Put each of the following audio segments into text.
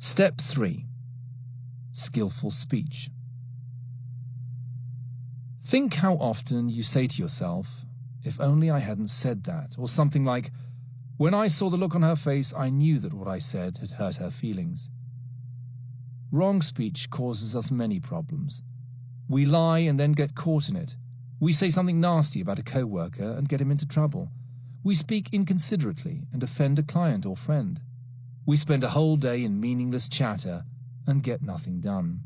Step 3. Skillful speech. Think how often you say to yourself, "If only I hadn't said that," or something like, "When I saw the look on her face, I knew that what I said had hurt her feelings." Wrong speech causes us many problems. We lie and then get caught in it. We say something nasty about a co-worker and get him into trouble. We speak inconsiderately and offend a client or friend. We spend a whole day in meaningless chatter and get nothing done.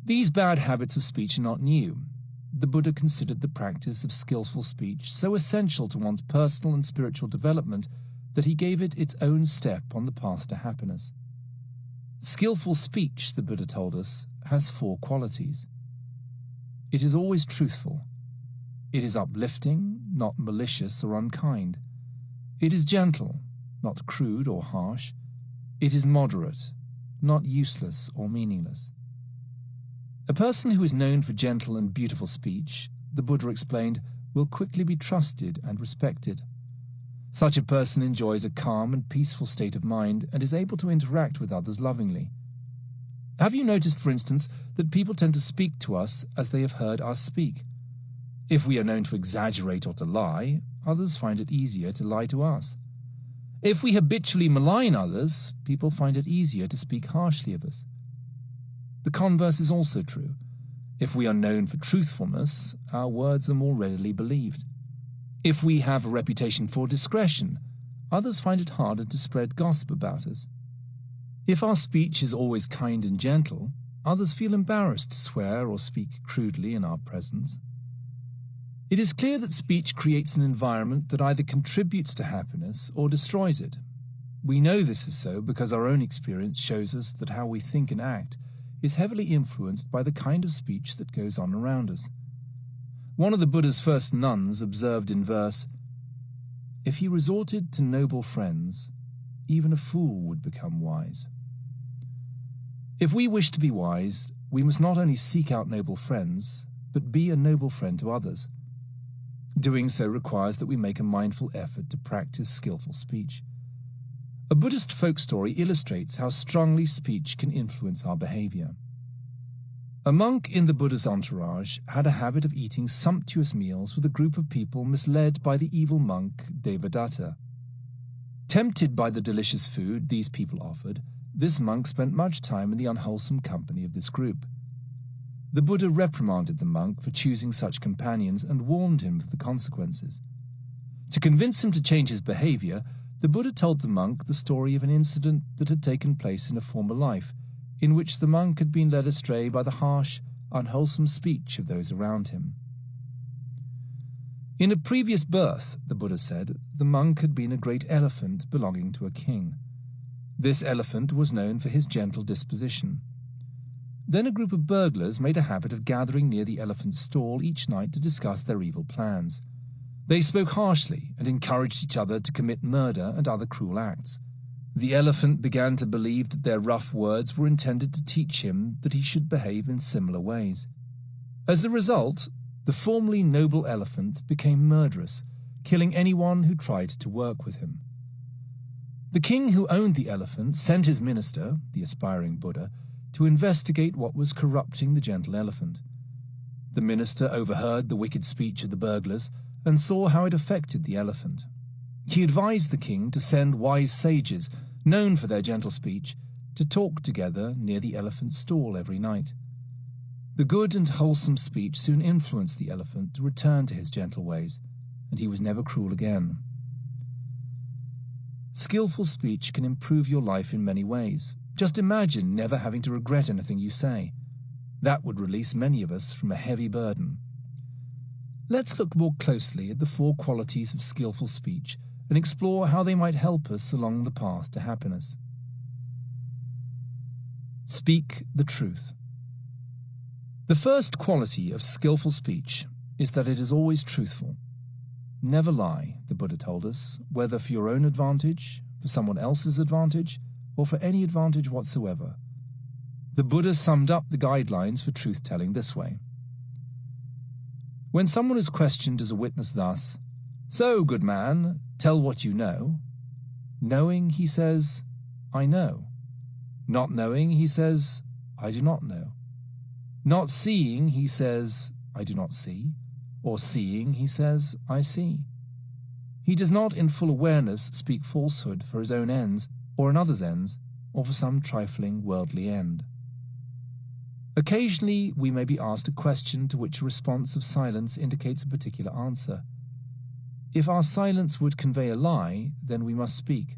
These bad habits of speech are not new. The Buddha considered the practice of skillful speech so essential to one's personal and spiritual development that he gave it its own step on the path to happiness. Skillful speech, the Buddha told us, has 4 qualities. It is always truthful. It is uplifting, not malicious or unkind. It is gentle, not crude or harsh. It is moderate, not useless or meaningless. A person who is known for gentle and beautiful speech, the Buddha explained, will quickly be trusted and respected. Such a person enjoys a calm and peaceful state of mind and is able to interact with others lovingly. Have you noticed, for instance, that people tend to speak to us as they have heard us speak? If we are known to exaggerate or to lie, others find it easier to lie to us. If we habitually malign others, people find it easier to speak harshly of us. The converse is also true. If we are known for truthfulness, our words are more readily believed. If we have a reputation for discretion, others find it harder to spread gossip about us. If our speech is always kind and gentle, others feel embarrassed to swear or speak crudely in our presence. It is clear that speech creates an environment that either contributes to happiness or destroys it. We know this is so because our own experience shows us that how we think and act is heavily influenced by the kind of speech that goes on around us. One of the Buddha's first nuns observed in verse, "If he resorted to noble friends, even a fool would become wise." If we wish to be wise, we must not only seek out noble friends, but be a noble friend to others. Doing so requires that we make a mindful effort to practice skillful speech. A Buddhist folk story illustrates how strongly speech can influence our behavior. A monk in the Buddha's entourage had a habit of eating sumptuous meals with a group of people misled by the evil monk Devadatta. Tempted by the delicious food these people offered, this monk spent much time in the unwholesome company of this group. The Buddha reprimanded the monk for choosing such companions and warned him of the consequences. To convince him to change his behavior, the Buddha told the monk the story of an incident that had taken place in a former life, in which the monk had been led astray by the harsh, unwholesome speech of those around him. In a previous birth, the Buddha said, the monk had been a great elephant belonging to a king. This elephant was known for his gentle disposition. Then a group of burglars made a habit of gathering near the elephant's stall each night to discuss their evil plans. They spoke harshly and encouraged each other to commit murder and other cruel acts. The elephant began to believe that their rough words were intended to teach him that he should behave in similar ways. As a result, the formerly noble elephant became murderous, killing anyone who tried to work with him. The king who owned the elephant sent his minister, the aspiring Buddha, to investigate what was corrupting the gentle elephant. The minister overheard the wicked speech of the burglars and saw how it affected the elephant. He advised the king to send wise sages, known for their gentle speech, to talk together near the elephant's stall every night. The good and wholesome speech soon influenced the elephant to return to his gentle ways, and he was never cruel again. Skillful speech can improve your life in many ways. Just imagine never having to regret anything you say. That would release many of us from a heavy burden. Let's look more closely at the 4 qualities of skillful speech and explore how they might help us along the path to happiness. Speak the truth. The first quality of skillful speech is that it is always truthful. Never lie, the Buddha told us, whether for your own advantage, for someone else's advantage, or for any advantage whatsoever. The Buddha summed up the guidelines for truth-telling this way. When someone is questioned as a witness thus, "So, good man, tell what you know," knowing, he says, "I know," Not knowing, he says, I do not know. Not seeing, he says, I do not see. Or seeing, he says, I see. He does not in full awareness speak falsehood for his own ends, or another's ends, or for some trifling worldly end. Occasionally we may be asked a question to which a response of silence indicates a particular answer. If our silence would convey a lie, then we must speak.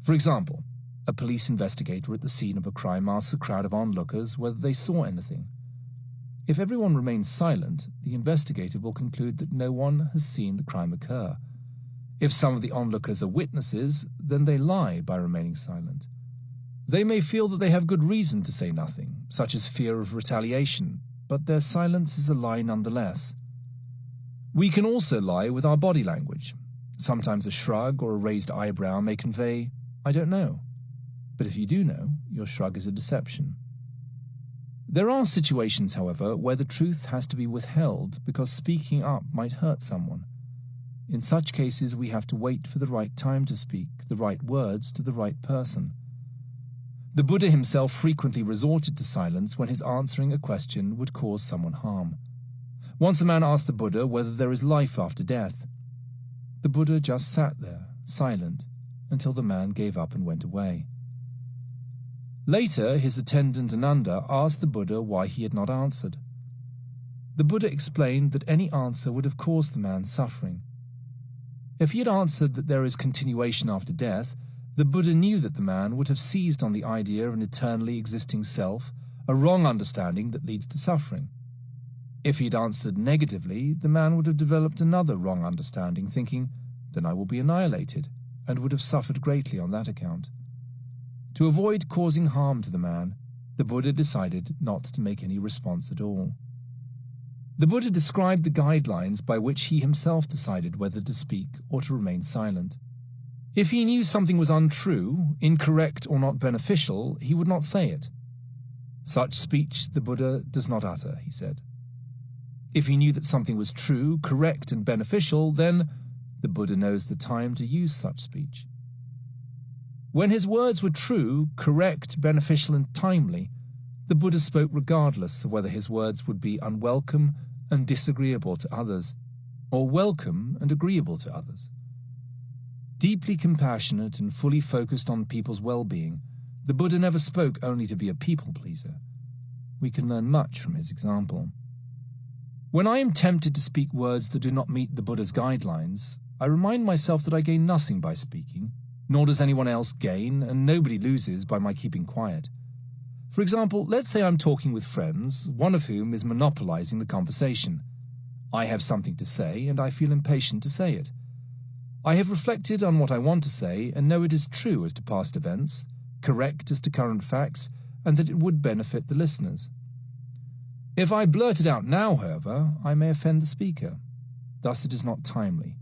For example, a police investigator at the scene of a crime asks a crowd of onlookers whether they saw anything. If everyone remains silent, the investigator will conclude that no one has seen the crime occur. If some of the onlookers are witnesses, then they lie by remaining silent. They may feel that they have good reason to say nothing, such as fear of retaliation, but their silence is a lie nonetheless. We can also lie with our body language. Sometimes a shrug or a raised eyebrow may convey, I don't know. But if you do know, your shrug is a deception. There are situations, however, where the truth has to be withheld because speaking up might hurt someone. In such cases, we have to wait for the right time to speak the right words to the right person. The Buddha himself frequently resorted to silence when his answering a question would cause someone harm. Once a man asked the Buddha whether there is life after death. The Buddha just sat there, silent, until the man gave up and went away. Later, his attendant Ananda asked the Buddha why he had not answered. The Buddha explained that any answer would have caused the man suffering. If he had answered that there is continuation after death, the Buddha knew that the man would have seized on the idea of an eternally existing self, a wrong understanding that leads to suffering. If he had answered negatively, the man would have developed another wrong understanding, thinking, then I will be annihilated, and would have suffered greatly on that account. To avoid causing harm to the man, the Buddha decided not to make any response at all. The Buddha described the guidelines by which he himself decided whether to speak or to remain silent. If he knew something was untrue, incorrect, or not beneficial, he would not say it. Such speech the Buddha does not utter, he said. If he knew that something was true, correct, and beneficial, then the Buddha knows the time to use such speech. When his words were true, correct, beneficial, and timely, the Buddha spoke regardless of whether his words would be unwelcome and disagreeable to others, or welcome and agreeable to others. Deeply compassionate and fully focused on people's well-being, the Buddha never spoke only to be a people-pleaser. We can learn much from his example. When I am tempted to speak words that do not meet the Buddha's guidelines, I remind myself that I gain nothing by speaking, nor does anyone else gain, and nobody loses by my keeping quiet. For example, let's say I'm talking with friends, one of whom is monopolizing the conversation. I have something to say, and I feel impatient to say it. I have reflected on what I want to say and know it is true as to past events, correct as to current facts, and that it would benefit the listeners. If I blurt it out now, however, I may offend the speaker. Thus it is not timely.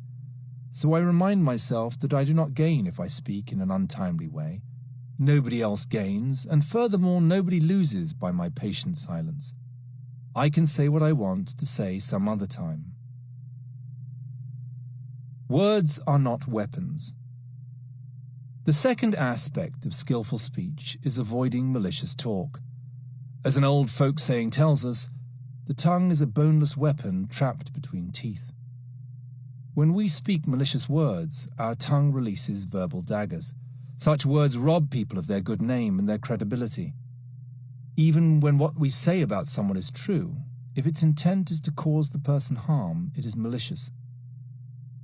So I remind myself that I do not gain if I speak in an untimely way. Nobody else gains, and furthermore nobody loses by my patient silence. I can say what I want to say some other time. Words are not weapons. The second aspect of skillful speech is avoiding malicious talk. As an old folk saying tells us, the tongue is a boneless weapon trapped between teeth. When we speak malicious words, our tongue releases verbal daggers. Such words rob people of their good name and their credibility. Even when what we say about someone is true, if its intent is to cause the person harm, it is malicious.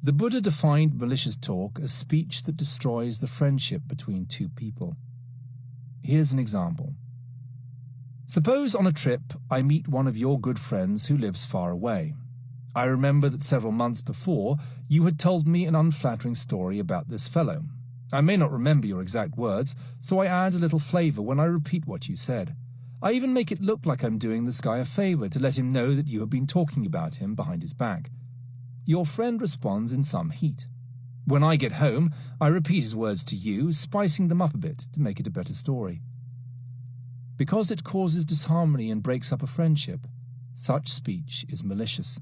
The Buddha defined malicious talk as speech that destroys the friendship between two people. Here's an example. Suppose on a trip I meet one of your good friends who lives far away. I remember that several months before you had told me an unflattering story about this fellow. I may not remember your exact words, so I add a little flavor when I repeat what you said. I even make it look like I'm doing this guy a favor to let him know that you have been talking about him behind his back. Your friend responds in some heat. When I get home, I repeat his words to you, spicing them up a bit to make it a better story. Because it causes disharmony and breaks up a friendship, such speech is malicious.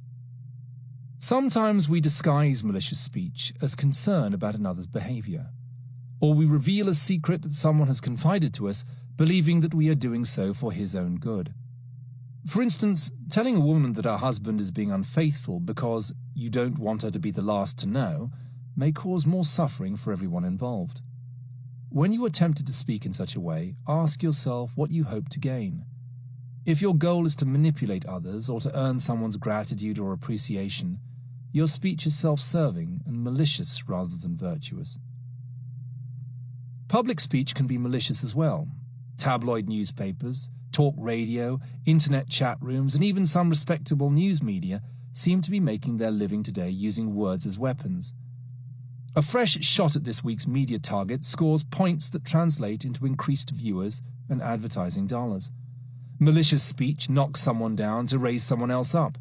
Sometimes we disguise malicious speech as concern about another's behavior. Or we reveal a secret that someone has confided to us, believing that we are doing so for his own good. For instance, telling a woman that her husband is being unfaithful because you don't want her to be the last to know may cause more suffering for everyone involved. When you are tempted to speak in such a way, ask yourself what you hope to gain. If your goal is to manipulate others or to earn someone's gratitude or appreciation, your speech is self-serving and malicious rather than virtuous. Public speech can be malicious as well. Tabloid newspapers, talk radio, internet chat rooms, and even some respectable news media seem to be making their living today using words as weapons. A fresh shot at this week's media target scores points that translate into increased viewers and advertising dollars. Malicious speech knocks someone down to raise someone else up.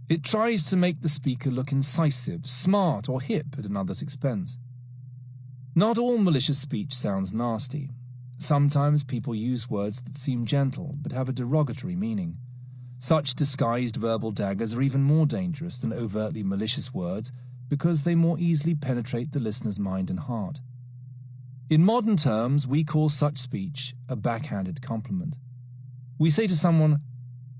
It tries to make the speaker look incisive, smart, or hip at another's expense. Not all malicious speech sounds nasty. Sometimes people use words that seem gentle but have a derogatory meaning. Such disguised verbal daggers are even more dangerous than overtly malicious words because they more easily penetrate the listener's mind and heart. In modern terms, we call such speech a backhanded compliment. We say to someone,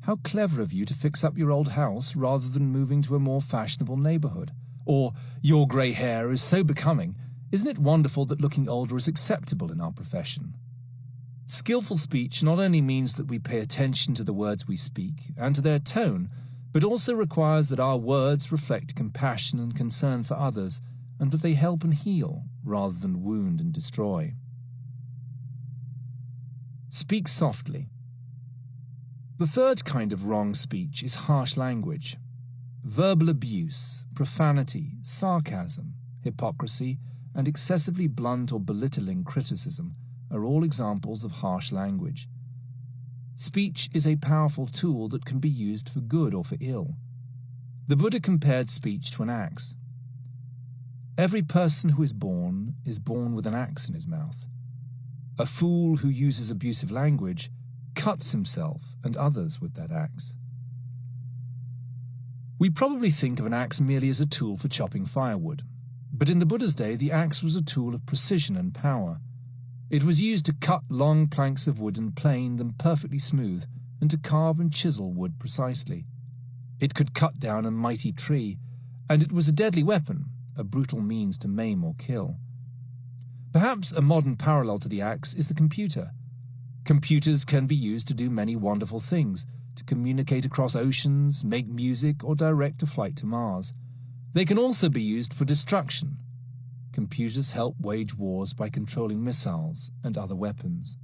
"How clever of you to fix up your old house rather than moving to a more fashionable neighborhood." Or, "Your grey hair is so becoming. Isn't it wonderful that looking older is acceptable in our profession?" Skillful speech not only means that we pay attention to the words we speak and to their tone, but also requires that our words reflect compassion and concern for others, and that they help and heal rather than wound and destroy. Speak softly. The third kind of wrong speech is harsh language. Verbal abuse, profanity, sarcasm, hypocrisy, and excessively blunt or belittling criticism are all examples of harsh language. Speech is a powerful tool that can be used for good or for ill. The Buddha compared speech to an axe. Every person who is born with an axe in his mouth. A fool who uses abusive language cuts himself and others with that axe. We probably think of an axe merely as a tool for chopping firewood, but in the Buddha's day the axe was a tool of precision and power. It was used to cut long planks of wood and plane them perfectly smooth, and to carve and chisel wood precisely. It could cut down a mighty tree, and it was a deadly weapon, a brutal means to maim or kill. Perhaps a modern parallel to the axe is the computer. Computers can be used to do many wonderful things, to communicate across oceans, make music, or direct a flight to Mars. They can also be used for destruction. Computers help wage wars by controlling missiles and other weapons.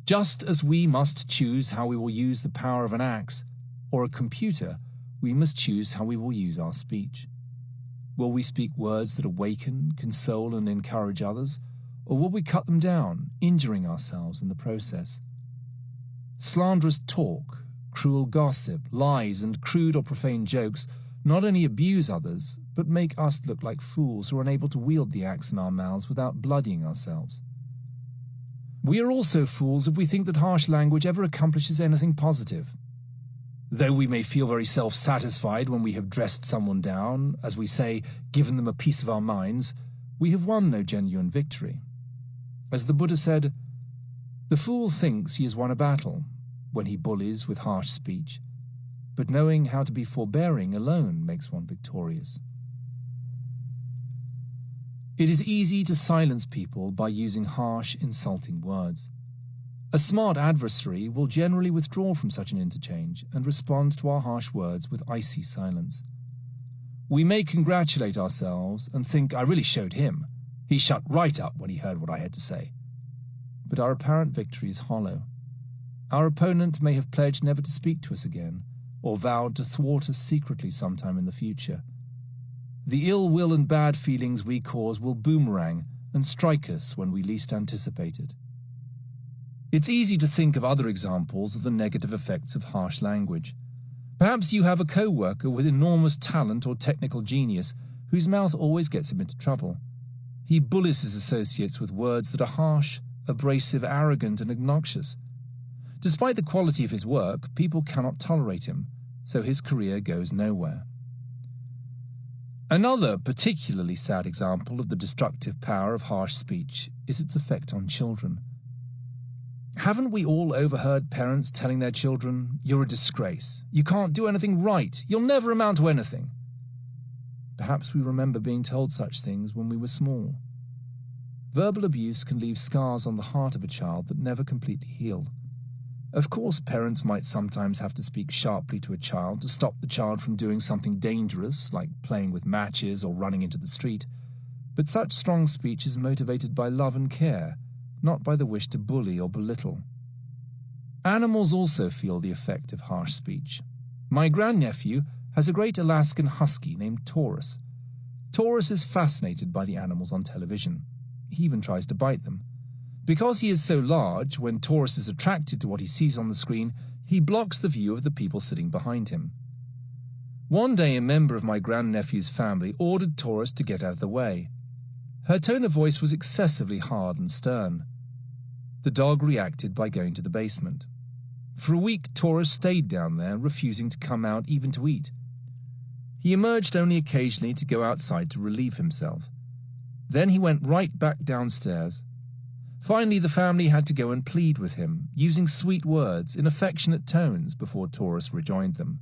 Just as we must choose how we will use the power of an axe or a computer, we must choose how we will use our speech. Will we speak words that awaken, console, and encourage others, or will we cut them down, injuring ourselves in the process? Slanderous talk, cruel gossip, lies, and crude or profane jokes not only abuse others, but make us look like fools who are unable to wield the axe in our mouths without bloodying ourselves. We are also fools if we think that harsh language ever accomplishes anything positive. Though we may feel very self-satisfied when we have dressed someone down, as we say, given them a piece of our minds, we have won no genuine victory. As the Buddha said, "The fool thinks he has won a battle when he bullies with harsh speech, but knowing how to be forbearing alone makes one victorious." It is easy to silence people by using harsh, insulting words. A smart adversary will generally withdraw from such an interchange and respond to our harsh words with icy silence. We may congratulate ourselves and think, "I really showed him. He shut right up when he heard what I had to say." But our apparent victory is hollow. Our opponent may have pledged never to speak to us again, or vowed to thwart us secretly sometime in the future. The ill will and bad feelings we cause will boomerang and strike us when we least anticipate it. It's easy to think of other examples of the negative effects of harsh language. Perhaps you have a co-worker with enormous talent or technical genius whose mouth always gets him into trouble. He bullies his associates with words that are harsh, abrasive, arrogant, and obnoxious. Despite the quality of his work, people cannot tolerate him, so his career goes nowhere. Another particularly sad example of the destructive power of harsh speech is its effect on children. Haven't we all overheard parents telling their children, "You're a disgrace, you can't do anything right, you'll never amount to anything"? Perhaps we remember being told such things when we were small. Verbal abuse can leave scars on the heart of a child that never completely heal. Of course, parents might sometimes have to speak sharply to a child to stop the child from doing something dangerous, like playing with matches or running into the street, but such strong speech is motivated by love and care, not by the wish to bully or belittle. Animals also feel the effect of harsh speech. My grandnephew has a great Alaskan husky named Taurus. Taurus is fascinated by the animals on television. He even tries to bite them. Because he is so large, when Taurus is attracted to what he sees on the screen, he blocks the view of the people sitting behind him. One day, a member of my grandnephew's family ordered Taurus to get out of the way. Her tone of voice was excessively hard and stern. The dog reacted by going to the basement. For a week, Taurus stayed down there, refusing to come out even to eat. He emerged only occasionally to go outside to relieve himself. Then he went right back downstairs. Finally, the family had to go and plead with him, using sweet words in affectionate tones before Taurus rejoined them.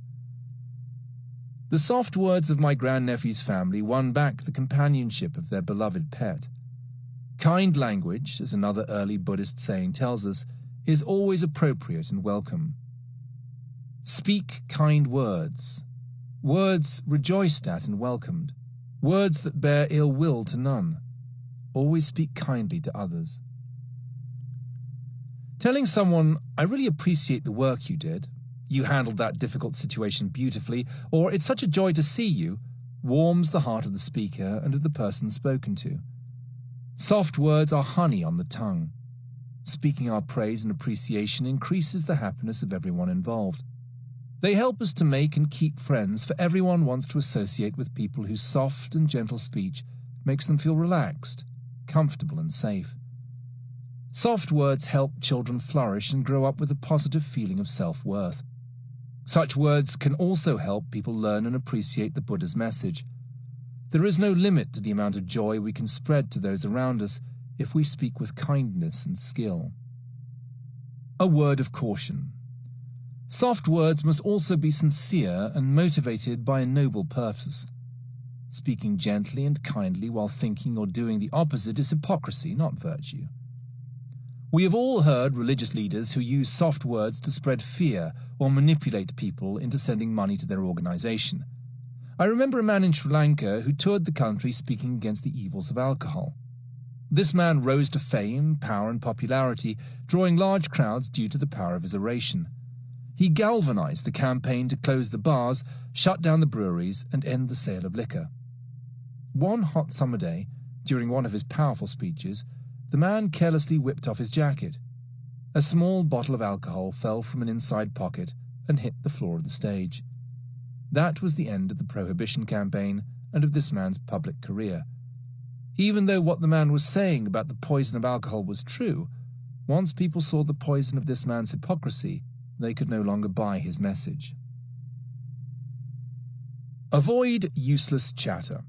The soft words of my grandnephew's family won back the companionship of their beloved pet. Kind language, as another early Buddhist saying tells us, is always appropriate and welcome. Speak kind words, words rejoiced at and welcomed, words that bear ill will to none. Always speak kindly to others. Telling someone, "I really appreciate the work you did, you handled that difficult situation beautifully," or "It's such a joy to see you," warms the heart of the speaker and of the person spoken to. Soft words are honey on the tongue. Speaking our praise and appreciation increases the happiness of everyone involved. They help us to make and keep friends, for everyone wants to associate with people whose soft and gentle speech makes them feel relaxed, comfortable and safe. Soft words help children flourish and grow up with a positive feeling of self-worth. Such words can also help people learn and appreciate the Buddha's message. There is no limit to the amount of joy we can spread to those around us if we speak with kindness and skill. A word of caution. Soft words must also be sincere and motivated by a noble purpose. Speaking gently and kindly while thinking or doing the opposite is hypocrisy, not virtue. We have all heard religious leaders who use soft words to spread fear or manipulate people into sending money to their organization. I remember a man in Sri Lanka who toured the country speaking against the evils of alcohol. This man rose to fame, power, and popularity, drawing large crowds due to the power of his oration. He galvanized the campaign to close the bars, shut down the breweries, and end the sale of liquor. One hot summer day, during one of his powerful speeches, the man carelessly whipped off his jacket. A small bottle of alcohol fell from an inside pocket and hit the floor of the stage. That was the end of the prohibition campaign and of this man's public career. Even though what the man was saying about the poison of alcohol was true, once people saw the poison of this man's hypocrisy, they could no longer buy his message. Avoid useless chatter.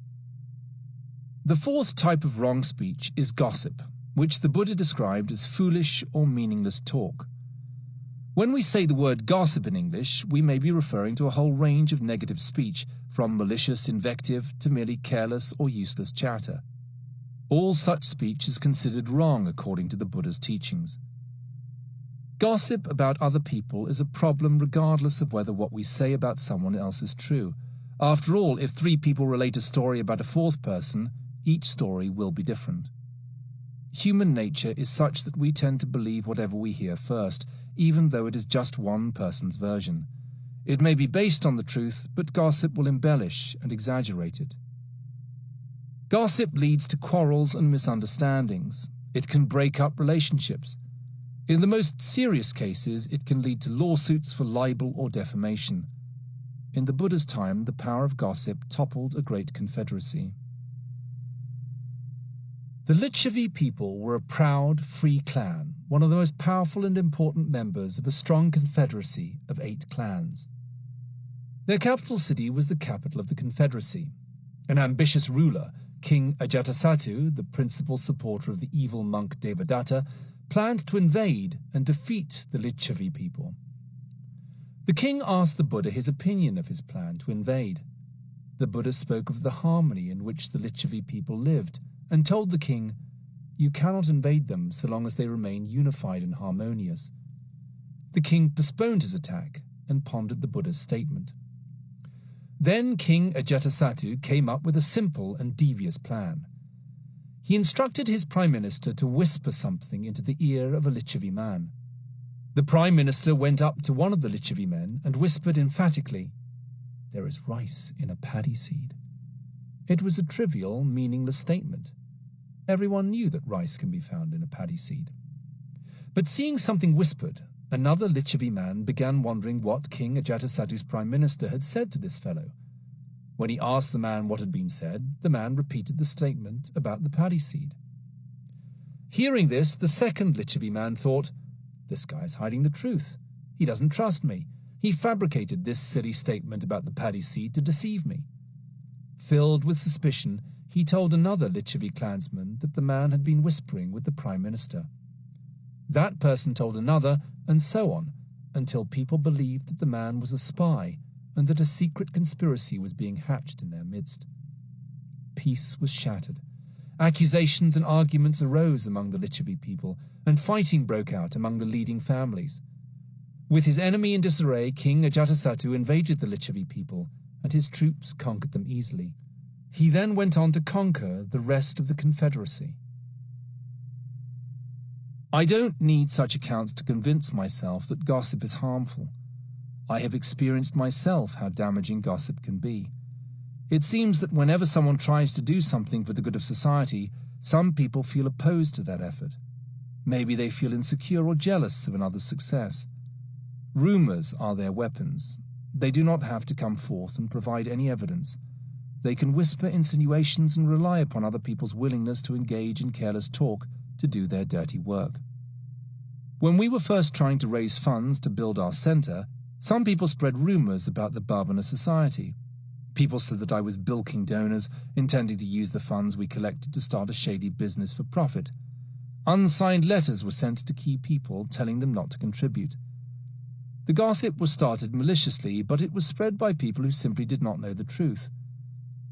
The fourth type of wrong speech is gossip, which the Buddha described as foolish or meaningless talk. When we say the word gossip in English, we may be referring to a whole range of negative speech, from malicious invective to merely careless or useless chatter. All such speech is considered wrong according to the Buddha's teachings. Gossip about other people is a problem regardless of whether what we say about someone else is true. After all, if 3 people relate a story about a 4th person, each story will be different. Human nature is such that we tend to believe whatever we hear first, even though it is just one person's version. It may be based on the truth, but gossip will embellish and exaggerate it. Gossip leads to quarrels and misunderstandings. It can break up relationships. In the most serious cases, it can lead to lawsuits for libel or defamation. In the Buddha's time, the power of gossip toppled a great confederacy. The Lichavi people were a proud, free clan, one of the most powerful and important members of a strong confederacy of 8 clans. Their capital city was the capital of the confederacy. An ambitious ruler, King Ajatasattu, the principal supporter of the evil monk Devadatta, planned to invade and defeat the Lichavi people. The king asked the Buddha his opinion of his plan to invade. The Buddha spoke of the harmony in which the Lichavi people lived and told the king, "You cannot invade them so long as they remain unified and harmonious." The king postponed his attack and pondered the Buddha's statement. Then King Ajatasattu came up with a simple and devious plan. He instructed his prime minister to whisper something into the ear of a Lichavi man. The prime minister went up to one of the Lichavi men and whispered emphatically, "There is rice in a paddy seed." It was a trivial, meaningless statement. Everyone knew that rice can be found in a paddy seed. But seeing something whispered, another Lichavi man began wondering what King Ajatasattu's prime minister had said to this fellow. When he asked the man what had been said, the man repeated the statement about the paddy seed. Hearing this, the second Lichavi man thought, "This guy is hiding the truth. He doesn't trust me. He fabricated this silly statement about the paddy seed to deceive me." Filled with suspicion, he told another Lichavi clansman that the man had been whispering with the prime minister. That person told another, and so on, until people believed that the man was a spy and that a secret conspiracy was being hatched in their midst. Peace was shattered. Accusations and arguments arose among the Lichavi people, and fighting broke out among the leading families. With his enemy in disarray, King Ajatasattu invaded the Lichavi people, and his troops conquered them easily. He then went on to conquer the rest of the confederacy. I don't need such accounts to convince myself that gossip is harmful. I have experienced myself how damaging gossip can be. It seems that whenever someone tries to do something for the good of society, some people feel opposed to that effort. Maybe they feel insecure or jealous of another's success. Rumors are their weapons. They do not have to come forth and provide any evidence. They can whisper insinuations and rely upon other people's willingness to engage in careless talk to do their dirty work. When we were first trying to raise funds to build our centre, some people spread rumours about the Bhavana Society. People said that I was bilking donors, intending to use the funds we collected to start a shady business for profit. Unsigned letters were sent to key people telling them not to contribute. The gossip was started maliciously, but it was spread by people who simply did not know the truth.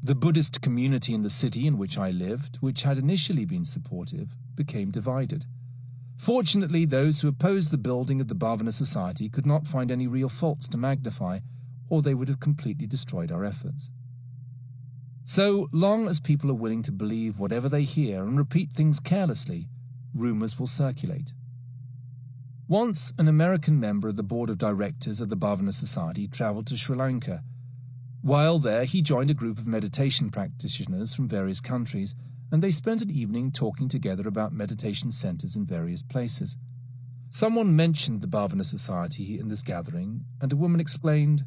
The Buddhist community in the city in which I lived, which had initially been supportive, became divided. Fortunately, those who opposed the building of the Bhavana Society could not find any real faults to magnify, or they would have completely destroyed our efforts. So long as people are willing to believe whatever they hear and repeat things carelessly, rumours will circulate. Once, an American member of the board of directors of the Bhavana Society travelled to Sri Lanka. While there, he joined a group of meditation practitioners from various countries, and they spent an evening talking together about meditation centres in various places. Someone mentioned the Bhavana Society in this gathering, and a woman explained,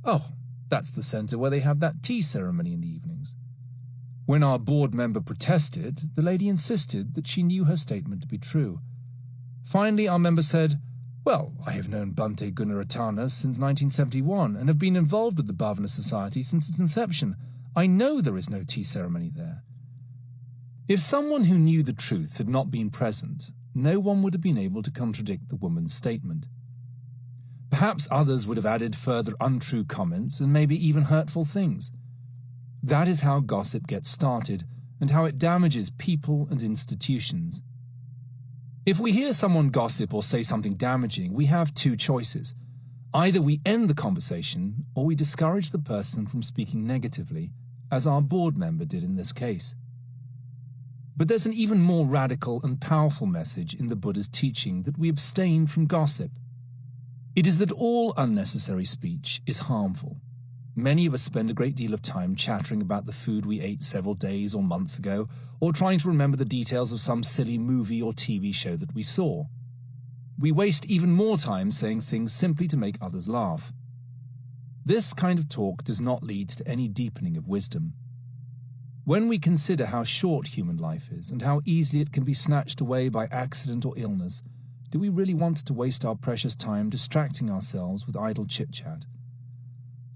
"Oh, that's the centre where they have that tea ceremony in the evenings." When our board member protested, the lady insisted that she knew her statement to be true. Finally, our member said, "Well, I have known Bhante Gunaratana since 1971 and have been involved with the Bhavana Society since its inception. I know there is no tea ceremony there." If someone who knew the truth had not been present, no one would have been able to contradict the woman's statement. Perhaps others would have added further untrue comments and maybe even hurtful things. That is how gossip gets started and how it damages people and institutions. If we hear someone gossip or say something damaging, we have two choices. Either we end the conversation or we discourage the person from speaking negatively, as our board member did in this case. But there's an even more radical and powerful message in the Buddha's teaching that we abstain from gossip. It is that all unnecessary speech is harmful. Many of us spend a great deal of time chattering about the food we ate several days or months ago, or trying to remember the details of some silly movie or TV show that we saw. We waste even more time saying things simply to make others laugh. This kind of talk does not lead to any deepening of wisdom. When we consider how short human life is and how easily it can be snatched away by accident or illness, do we really want to waste our precious time distracting ourselves with idle chit-chat?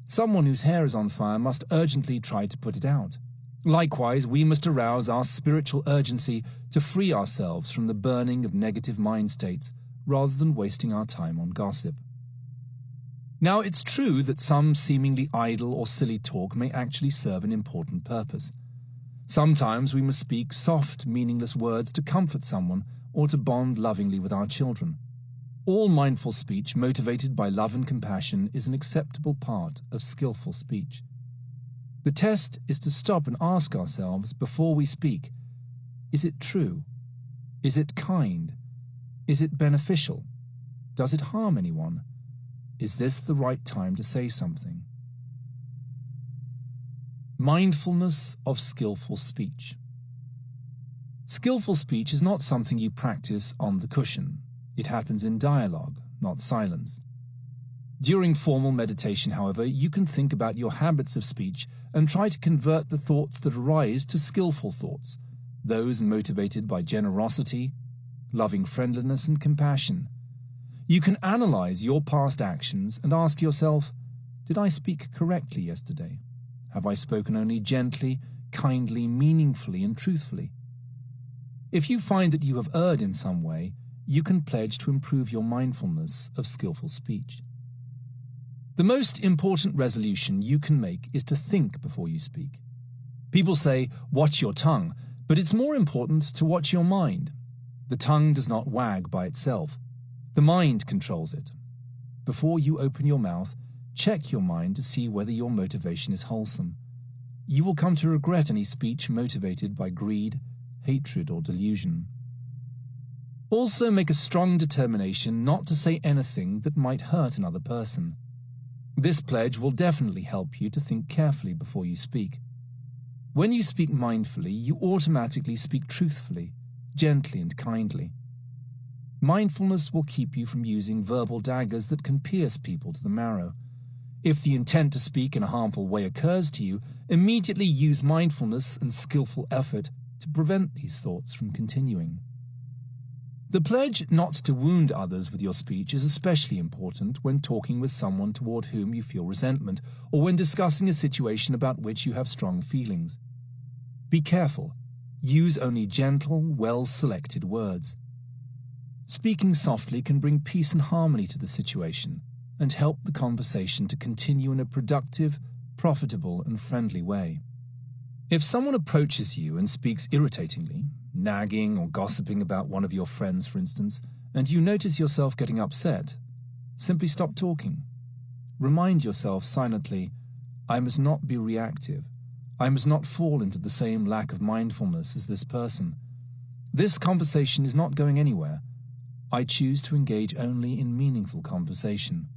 Someone whose hair is on fire must urgently try to put it out. Likewise, we must arouse our spiritual urgency to free ourselves from the burning of negative mind states, rather than wasting our time on gossip. Now, it's true that some seemingly idle or silly talk may actually serve an important purpose. Sometimes we must speak soft, meaningless words to comfort someone or to bond lovingly with our children. All mindful speech motivated by love and compassion is an acceptable part of skillful speech. The test is to stop and ask ourselves before we speak, is it true? Is it kind? Is it beneficial? Does it harm anyone? Is this the right time to say something? Mindfulness of skillful speech. Skillful speech is not something you practice on the cushion. It happens in dialogue, not silence. During formal meditation, however, you can think about your habits of speech and try to convert the thoughts that arise to skillful thoughts, those motivated by generosity, loving friendliness, and compassion. You can analyze your past actions and ask yourself, did I speak correctly yesterday? Have I spoken only gently, kindly, meaningfully, and truthfully? If you find that you have erred in some way, you can pledge to improve your mindfulness of skillful speech. The most important resolution you can make is to think before you speak. People say, watch your tongue, but it's more important to watch your mind. The tongue does not wag by itself. The mind controls it. Before you open your mouth, check your mind to see whether your motivation is wholesome. You will come to regret any speech motivated by greed, hatred, or delusion. Also, make a strong determination not to say anything that might hurt another person. This pledge will definitely help you to think carefully before you speak. When you speak mindfully, you automatically speak truthfully, gently and kindly. Mindfulness will keep you from using verbal daggers that can pierce people to the marrow. If the intent to speak in a harmful way occurs to you, immediately use mindfulness and skillful effort to prevent these thoughts from continuing. The pledge not to wound others with your speech is especially important when talking with someone toward whom you feel resentment, or when discussing a situation about which you have strong feelings. Be careful. Use only gentle, well-selected words. Speaking softly can bring peace and harmony to the situation and help the conversation to continue in a productive, profitable, and friendly way. If someone approaches you and speaks irritatingly, nagging or gossiping about one of your friends, for instance, and you notice yourself getting upset, simply stop talking. Remind yourself silently, I must not be reactive. I must not fall into the same lack of mindfulness as this person. This conversation is not going anywhere. I choose to engage only in meaningful conversation.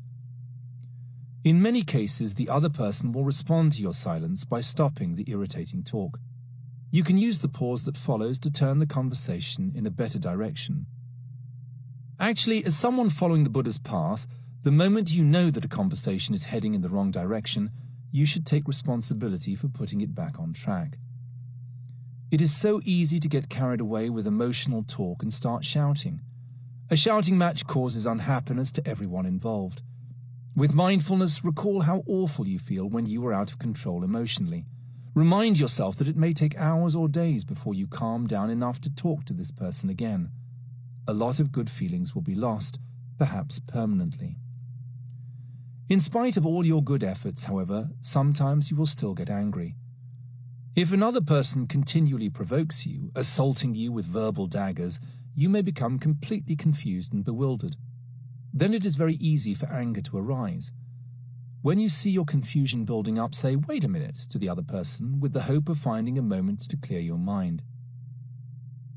In many cases, the other person will respond to your silence by stopping the irritating talk. You can use the pause that follows to turn the conversation in a better direction. Actually, as someone following the Buddha's path, the moment you know that a conversation is heading in the wrong direction, you should take responsibility for putting it back on track. It is so easy to get carried away with emotional talk and start shouting. A shouting match causes unhappiness to everyone involved. With mindfulness, recall how awful you feel when you are out of control emotionally. Remind yourself that it may take hours or days before you calm down enough to talk to this person again. A lot of good feelings will be lost, perhaps permanently. In spite of all your good efforts, however, sometimes you will still get angry. If another person continually provokes you, assaulting you with verbal daggers, you may become completely confused and bewildered. Then it is very easy for anger to arise. When you see your confusion building up, say, wait a minute, to the other person with the hope of finding a moment to clear your mind.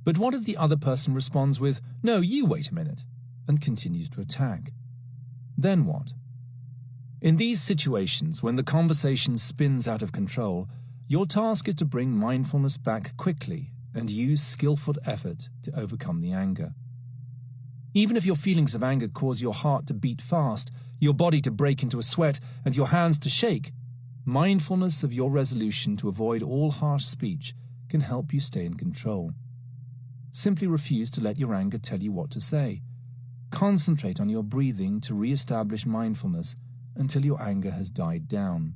But what if the other person responds with, no, you wait a minute, and continues to attack? Then what? In these situations, when the conversation spins out of control, your task is to bring mindfulness back quickly and use skillful effort to overcome the anger. Even if your feelings of anger cause your heart to beat fast, your body to break into a sweat, and your hands to shake, mindfulness of your resolution to avoid all harsh speech can help you stay in control. Simply refuse to let your anger tell you what to say. Concentrate on your breathing to re-establish mindfulness until your anger has died down.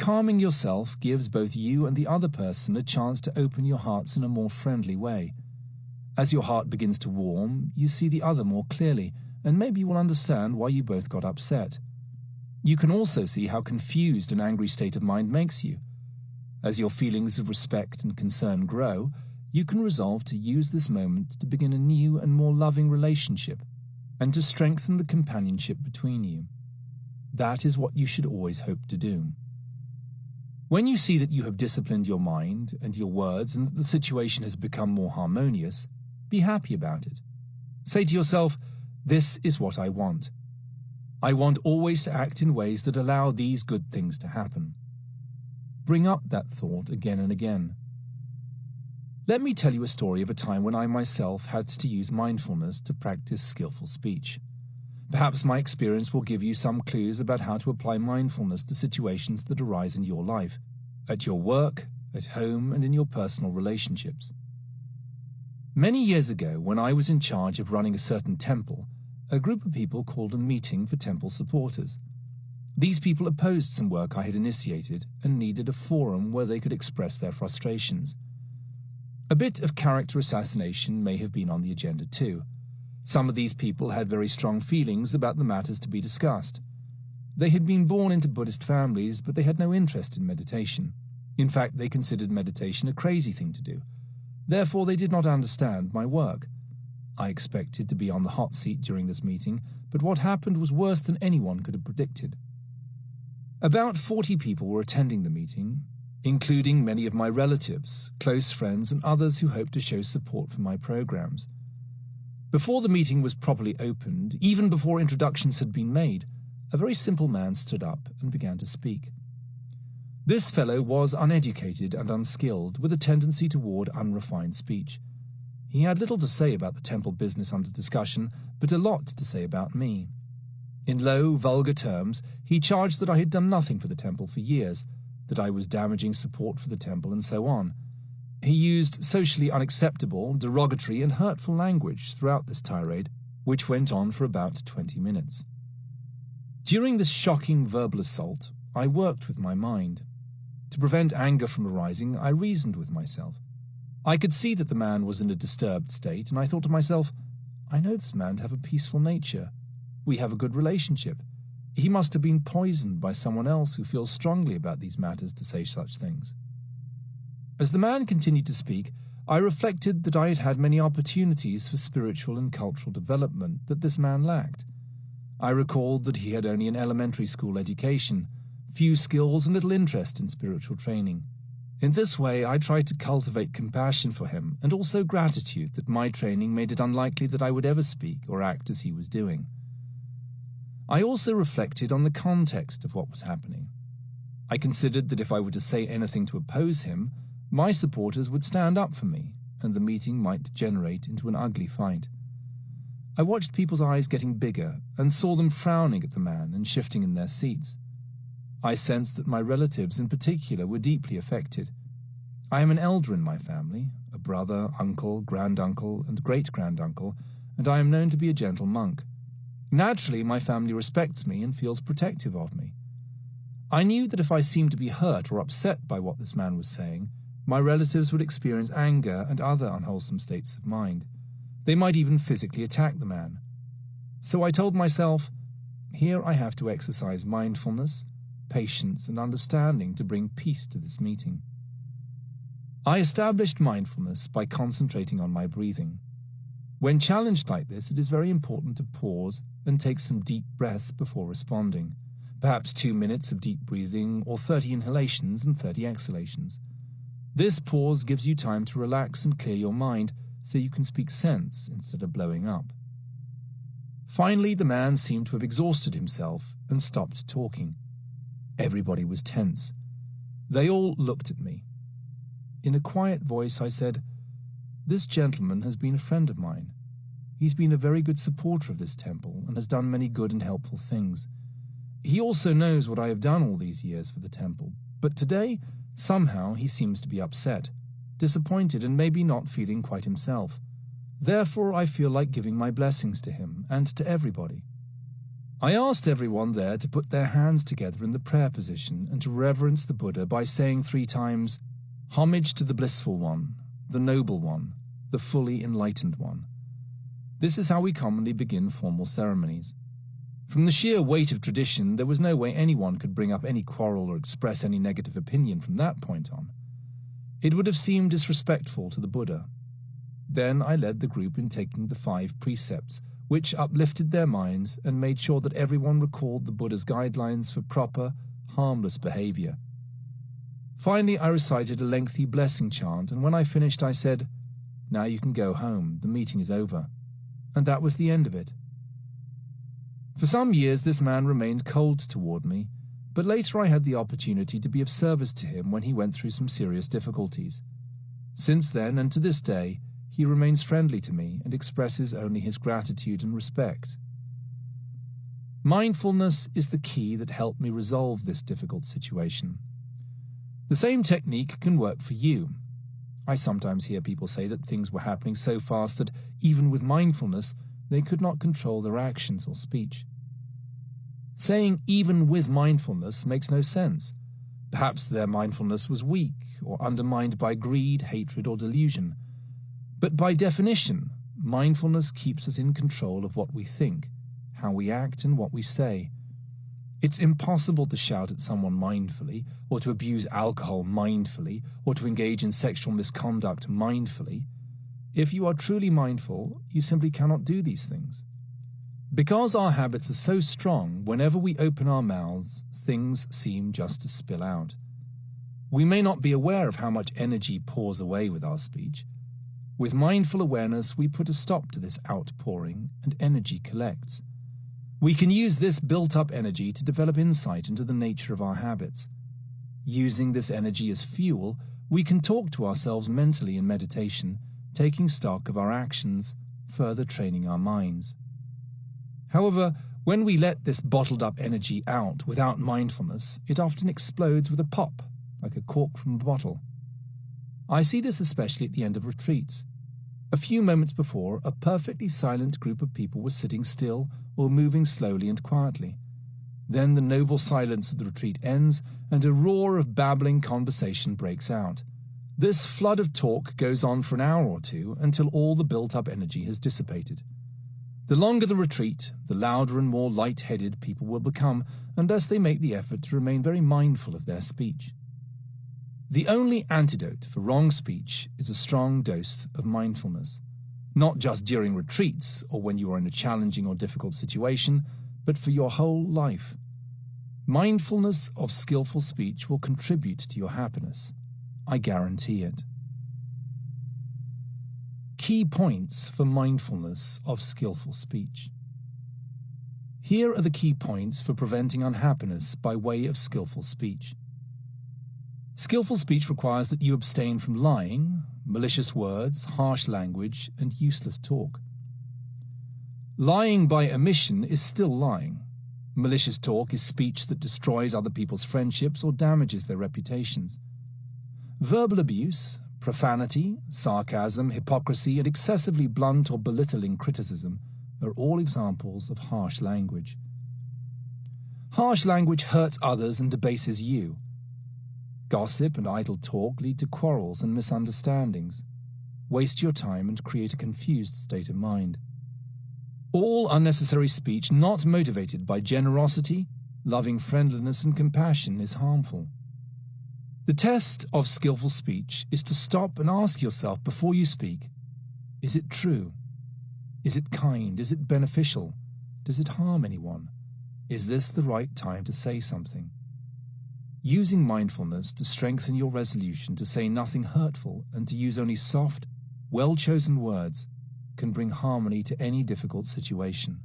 Calming yourself gives both you and the other person a chance to open your hearts in a more friendly way. As your heart begins to warm, you see the other more clearly, and maybe you will understand why you both got upset. You can also see how confused an angry state of mind makes you. As your feelings of respect and concern grow, you can resolve to use this moment to begin a new and more loving relationship, and to strengthen the companionship between you. That is what you should always hope to do. When you see that you have disciplined your mind and your words and that the situation has become more harmonious, be happy about it. Say to yourself, "This is what I want. I want always to act in ways that allow these good things to happen." Bring up that thought again and again. Let me tell you a story of a time when I myself had to use mindfulness to practice skillful speech. Perhaps my experience will give you some clues about how to apply mindfulness to situations that arise in your life, at your work, at home, and in your personal relationships. Many years ago, when I was in charge of running a certain temple, a group of people called a meeting for temple supporters. These people opposed some work I had initiated and needed a forum where they could express their frustrations. A bit of character assassination may have been on the agenda too. Some of these people had very strong feelings about the matters to be discussed. They had been born into Buddhist families, but they had no interest in meditation. In fact, they considered meditation a crazy thing to do. Therefore, they did not understand my work. I expected to be on the hot seat during this meeting, but what happened was worse than anyone could have predicted. About 40 people were attending the meeting, including many of my relatives, close friends, and others who hoped to show support for my programs. Before the meeting was properly opened, even before introductions had been made, a very simple man stood up and began to speak. This fellow was uneducated and unskilled, with a tendency toward unrefined speech. He had little to say about the temple business under discussion, but a lot to say about me. In low, vulgar terms, he charged that I had done nothing for the temple for years, that I was damaging support for the temple, and so on. He used socially unacceptable, derogatory, and hurtful language throughout this tirade, which went on for about 20 minutes. During this shocking verbal assault, I worked with my mind. To prevent anger from arising, I reasoned with myself. I could see that the man was in a disturbed state, and I thought to myself, I know this man to have a peaceful nature. We have a good relationship. He must have been poisoned by someone else who feels strongly about these matters to say such things. As the man continued to speak, I reflected that I had had many opportunities for spiritual and cultural development that this man lacked. I recalled that he had only an elementary school education, few skills and little interest in spiritual training. In this way, I tried to cultivate compassion for him and also gratitude that my training made it unlikely that I would ever speak or act as he was doing. I also reflected on the context of what was happening. I considered that if I were to say anything to oppose him, my supporters would stand up for me, and the meeting might degenerate into an ugly fight. I watched people's eyes getting bigger and saw them frowning at the man and shifting in their seats. I sensed that my relatives in particular were deeply affected. I am an elder in my family, a brother, uncle, granduncle, and great-granduncle, and I am known to be a gentle monk. Naturally, my family respects me and feels protective of me. I knew that if I seemed to be hurt or upset by what this man was saying, my relatives would experience anger and other unwholesome states of mind. They might even physically attack the man. So I told myself, here I have to exercise mindfulness, patience, and understanding to bring peace to this meeting. I established mindfulness by concentrating on my breathing. When challenged like this, it is very important to pause and take some deep breaths before responding, perhaps 2 minutes of deep breathing or 30 inhalations and 30 exhalations. This pause gives you time to relax and clear your mind so you can speak sense instead of blowing up. Finally, the man seemed to have exhausted himself and stopped talking. Everybody was tense. They all looked at me. In a quiet voice, I said, "This gentleman has been a friend of mine. He's been a very good supporter of this temple and has done many good and helpful things. He also knows what I have done all these years for the temple, but today, somehow, he seems to be upset, disappointed, and maybe not feeling quite himself. Therefore, I feel like giving my blessings to him and to everybody." I asked everyone there to put their hands together in the prayer position and to reverence the Buddha by saying 3 times, "Homage to the blissful one, the noble one, the fully enlightened one." This is how we commonly begin formal ceremonies. From the sheer weight of tradition, there was no way anyone could bring up any quarrel or express any negative opinion from that point on. It would have seemed disrespectful to the Buddha. Then I led the group in taking the 5 precepts, which uplifted their minds and made sure that everyone recalled the Buddha's guidelines for proper, harmless behavior. Finally, I recited a lengthy blessing chant, and when I finished, I said, "Now you can go home, the meeting is over." And that was the end of it. For some years, this man remained cold toward me, but later I had the opportunity to be of service to him when he went through some serious difficulties. Since then, and to this day, he remains friendly to me and expresses only his gratitude and respect. Mindfulness is the key that helped me resolve this difficult situation. The same technique can work for you. I sometimes hear people say that things were happening so fast that even with mindfulness, they could not control their actions or speech. Saying "even with mindfulness" makes no sense. Perhaps their mindfulness was weak or undermined by greed, hatred, or delusion. But by definition, mindfulness keeps us in control of what we think, how we act, and what we say. It's impossible to shout at someone mindfully, or to abuse alcohol mindfully, or to engage in sexual misconduct mindfully. If you are truly mindful, you simply cannot do these things. Because our habits are so strong, whenever we open our mouths, things seem just to spill out. We may not be aware of how much energy pours away with our speech. With mindful awareness, we put a stop to this outpouring, and energy collects. We can use this built-up energy to develop insight into the nature of our habits. Using this energy as fuel, we can talk to ourselves mentally in meditation, taking stock of our actions, further training our minds. However, when we let this bottled-up energy out without mindfulness, it often explodes with a pop, like a cork from a bottle. I see this especially at the end of retreats. A few moments before, a perfectly silent group of people was sitting still or moving slowly and quietly. Then the noble silence of the retreat ends, and a roar of babbling conversation breaks out. This flood of talk goes on for an hour or two until all the built-up energy has dissipated. The longer the retreat, the louder and more light-headed people will become, unless they make the effort to remain very mindful of their speech. The only antidote for wrong speech is a strong dose of mindfulness, not just during retreats or when you are in a challenging or difficult situation, but for your whole life. Mindfulness of skillful speech will contribute to your happiness. I guarantee it. Key points for mindfulness of skillful speech. Here are the key points for preventing unhappiness by way of skillful speech. Skillful speech requires that you abstain from lying, malicious words, harsh language, and useless talk. Lying by omission is still lying. Malicious talk is speech that destroys other people's friendships or damages their reputations. Verbal abuse, profanity, sarcasm, hypocrisy, and excessively blunt or belittling criticism are all examples of harsh language. Harsh language hurts others and debases you. Gossip and idle talk lead to quarrels and misunderstandings, waste your time, and create a confused state of mind. All unnecessary speech not motivated by generosity, loving friendliness, and compassion is harmful. The test of skillful speech is to stop and ask yourself before you speak, is it true? Is it kind? Is it beneficial? Does it harm anyone? Is this the right time to say something? Using mindfulness to strengthen your resolution to say nothing hurtful and to use only soft, well-chosen words can bring harmony to any difficult situation.